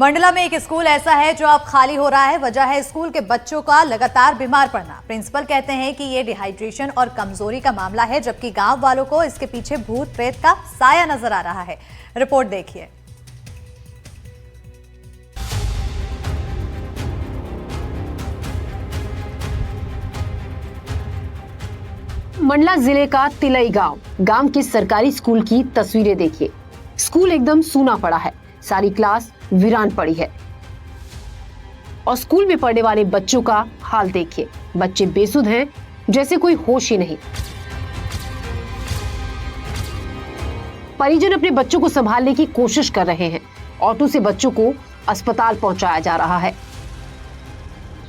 मंडला में एक स्कूल ऐसा है जो अब खाली हो रहा है। वजह है स्कूल के बच्चों का लगातार बीमार पड़ना। प्रिंसिपल कहते हैं कि ये डिहाइड्रेशन और कमजोरी का मामला है, जबकि गांव वालों को इसके पीछे भूत प्रेत का साया नजर आ रहा है। रिपोर्ट देखिए। मंडला जिले का तिलई गांव के सरकारी स्कूल की तस्वीरें देखिए। स्कूल एकदम सूना पड़ा है, सारी क्लास वीरान पड़ी है और स्कूल में पढ़ने वाले बच्चों का हाल देखिए। बच्चे बेसुध हैं, जैसे कोई होश ही नहीं। परिजन अपने बच्चों को संभालने की कोशिश कर रहे हैं। ऑटो से बच्चों को अस्पताल पहुंचाया जा रहा है।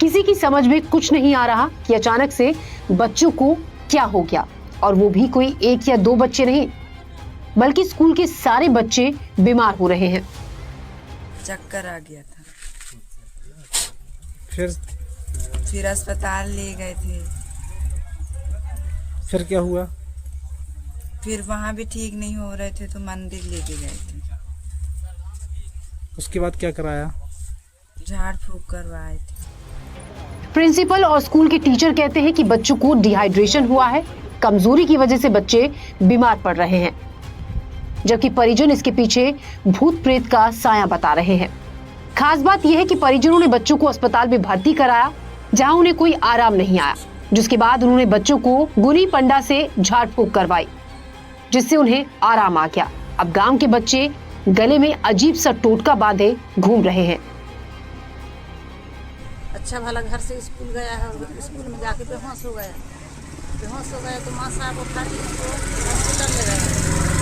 किसी की समझ में कुछ नहीं आ रहा कि अचानक से बच्चों को क्या हो गया, और वो भी कोई एक या दो बच्चे नहीं, बल्कि स्कूल के सारे बच्चे बीमार हो रहे हैं। चक्कर आ गया था, फिर अस्पताल ले गए थे। फिर क्या हुआ? फिर वहाँ भी ठीक नहीं हो रहे थे तो मंदिर लेके गए थे। उसके बाद क्या कराया? झाड़ फूक करवाए थे। प्रिंसिपल और स्कूल के टीचर कहते हैं कि बच्चों को डिहाइड्रेशन हुआ है, कमजोरी की वजह से बच्चे बीमार पड़ रहे हैं, जबकि परिजन इसके पीछे भूत प्रेत का साया बता रहे हैं। खास बात यह है कि परिजनों ने बच्चों को अस्पताल में भर्ती कराया, जहां उन्हें कोई आराम नहीं आया, जिसके बाद उन्होंने बच्चों को गुनी पंडा से झाड़ फूक करवाई, जिससे उन्हें आराम आ गया। अब गांव के बच्चे गले में अजीब सा टोटका बांधे घूम रहे हैं। अच्छा भला घर से स्कूल गया है, स्कूल में जाके बेहोश हो गया तो माँ साहब उठा के उसको हॉस्पिटल ले गए।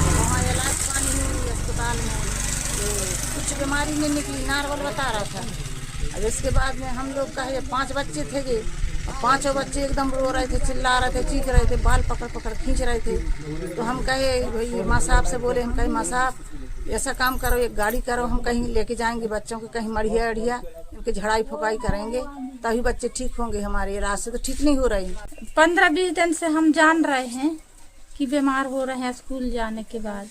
वहाँ इलाज पानी हुई अस्पताल में, तो कुछ बीमारी नहीं निकली, नॉर्मल बता रहा था। अब इसके बाद में हम लोग का 5 बच्चे थे गे, पांचों बच्चे एकदम रो रहे थे, चिल्ला रहे थे, चीख रहे थे, बाल पकड़ पकड़ खींच रहे थे। तो हम कहे भाई माँ साहब से बोले, हम कहे माँ साहब ऐसा काम करो, एक गाड़ी करो, हम कहीं लेके जाएंगे बच्चों को, कहीं मढ़िया अढ़िया इनकी झड़ाई फुकाई करेंगे, तभी बच्चे ठीक होंगे। हमारे इलाज से तो ठीक नहीं हो रहे। 15-20 दिन से हम जान रहे हैं कि बीमार हो रहे हैं स्कूल जाने के बाद,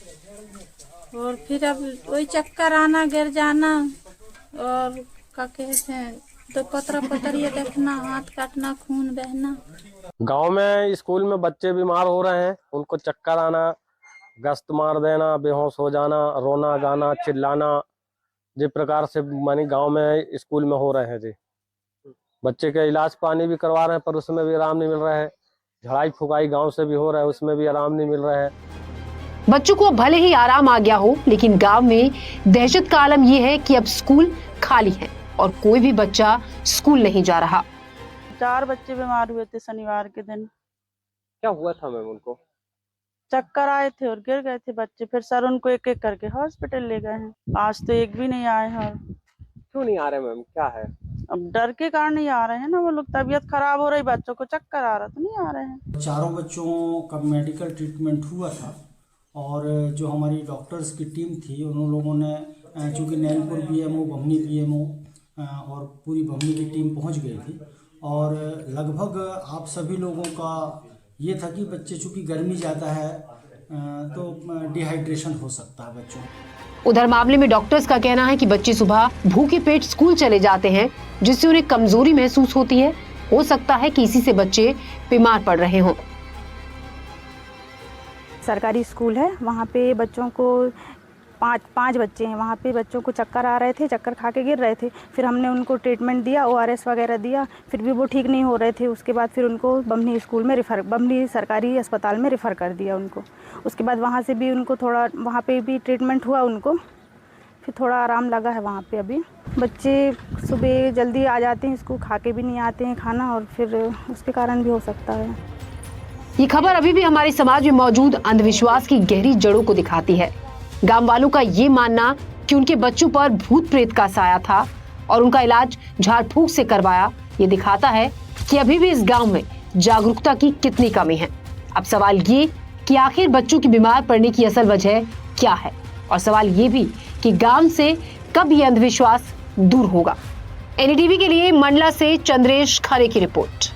और फिर अब वही चक्कर आना, गिर जाना, और क्या कहते हैं तो पतरिया देखना, हाथ काटना, खून बहना। गांव में स्कूल में बच्चे बीमार हो रहे हैं, उनको चक्कर आना, गश्त मार देना, बेहोश हो जाना, रोना गाना, चिल्लाना, जिस प्रकार से मानी गांव में स्कूल में हो रहे हैं जी। बच्चे के इलाज पानी भी करवा रहे हैं, पर उसमें भी आराम नहीं मिल रहा है। झड़ाई फुकाई गांव से भी हो रहा है, उसमें भी आराम नहीं मिल रहा है। बच्चों को भले ही आराम आ गया हो, लेकिन गांव में दहशत का आलम यह है कि अब स्कूल खाली है और कोई भी बच्चा स्कूल नहीं जा रहा। 4 बच्चे बीमार हुए थे शनिवार के दिन। क्या हुआ था मैम? उनको चक्कर आए थे और गिर गए थे बच्चे, फिर सर उनको एक एक करके हॉस्पिटल ले गए हैं। आज तो एक भी नहीं आए हैं। क्यों नहीं आ रहे मैम, क्या है? अब डर के कारण नहीं आ रहे हैं ना, वो लोग तबीयत खराब हो रही, बच्चों को चक्कर आ रहा तो नहीं आ रहे हैं। 4 बच्चों का मेडिकल ट्रीटमेंट हुआ था, और जो हमारी डॉक्टर्स की टीम थी उन लोगों ने, चूँकि नैनपुर बीएमओ, बमनी बीएमओ और पूरी बमनी की टीम पहुंच गई थी, और लगभग आप सभी लोगों का ये था कि बच्चे चूँकि गर्मी ज़्यादा है तो डिहाइड्रेशन हो सकता है बच्चों। उधर मामले में डॉक्टर्स का कहना है कि बच्चे सुबह भूखे पेट स्कूल चले जाते हैं, जिससे उन्हें कमजोरी महसूस होती है। हो सकता है कि इसी से बच्चे बीमार पड़ रहे हों। सरकारी स्कूल है, वहाँ पे बच्चों को 5 बच्चे हैं, वहाँ पे बच्चों को चक्कर आ रहे थे, चक्कर खा के गिर रहे थे। फिर हमने उनको ट्रीटमेंट दिया, ORS वगैरह दिया, फिर भी वो ठीक नहीं हो रहे थे। उसके बाद फिर उनको बमनी स्कूल में बमनी सरकारी अस्पताल में रेफ़र कर दिया उनको। उसके बाद वहाँ से भी उनको थोड़ा, वहाँ पे भी ट्रीटमेंट हुआ उनको, फिर थोड़ा आराम लगा है वहाँ पे। अभी बच्चे सुबह जल्दी आ जाते हैं स्कूल, खा के भी नहीं आते हैं खाना, और फिर उसके कारण भी हो सकता है। ये खबर अभी भी हमारे समाज में मौजूद अंधविश्वास की गहरी जड़ों को दिखाती है। गांव वालों का ये मानना कि उनके बच्चों पर भूत प्रेत का साया था और उनका इलाज झाड़ फूक से करवाया, ये दिखाता है कि अभी भी इस गांव में जागरूकता की कितनी कमी है। अब सवाल ये कि आखिर बच्चों की बीमार पड़ने की असल वजह क्या है, और सवाल ये भी कि गांव से कब ये अंधविश्वास दूर होगा। NDTV के लिए मंडला से चंद्रेश खरे की रिपोर्ट।